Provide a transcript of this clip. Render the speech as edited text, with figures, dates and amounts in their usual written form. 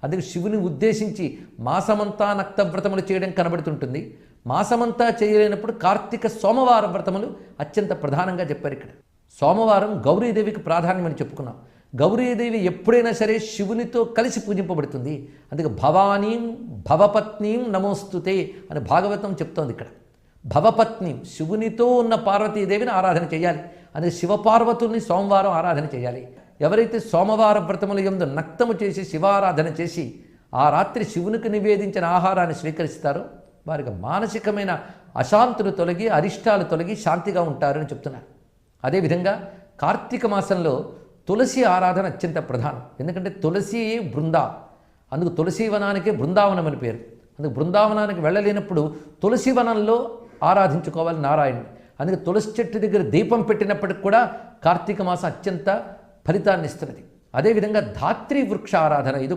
అందుకే శివుని ఉద్దేశించి మాసమంతా నక్తవ్రతములు చేయడం కనబడుతుంటుంది. మాసమంతా చేయలేనప్పుడు కార్తీక సోమవార వ్రతములు అత్యంత ప్రధానంగా చెప్పారు. ఇక్కడ సోమవారం గౌరీదేవికి ప్రాధాన్యమని చెప్పుకున్నాం. గౌరీదేవి ఎప్పుడైనా సరే శివునితో కలిసి పూజింపబడుతుంది. అందుకే భవానీం భవపత్నీం నమోస్తుతే అని భాగవతం చెప్తోంది. ఇక్కడ భవపత్నీం శివునితో ఉన్న పార్వతీదేవిని ఆరాధన చేయాలి. అందుకే శివపార్వతుల్ని సోమవారం ఆరాధన చేయాలి. ఎవరైతే సోమవార వ్రతముల యందు నక్తము చేసి శివారాధన చేసి ఆ రాత్రి శివునికి నివేదించిన ఆహారాన్ని స్వీకరిస్తారో వారికి మానసికమైన అశాంతులు తొలగి అరిష్టాలు తొలగి శాంతిగా ఉంటారని చెప్తున్నారు. అదేవిధంగా కార్తీక మాసంలో తులసి ఆరాధన అత్యంత ప్రధానం. ఎందుకంటే తులసి బృందా, అందుకు తులసీవనానికే బృందావనం అని పేరు. అందుకు బృందావనానికి వెళ్ళలేనప్పుడు తులసివనంలో ఆరాధించుకోవాలి నారాయణుని. అందుకే తులసి చెట్టు దగ్గర దీపం పెట్టినప్పటికి కూడా కార్తీక మాసం అత్యంత ఫలితాన్ని ఇస్తున్నది. అదేవిధంగా ధాత్రి వృక్ష ఆరాధన ఇది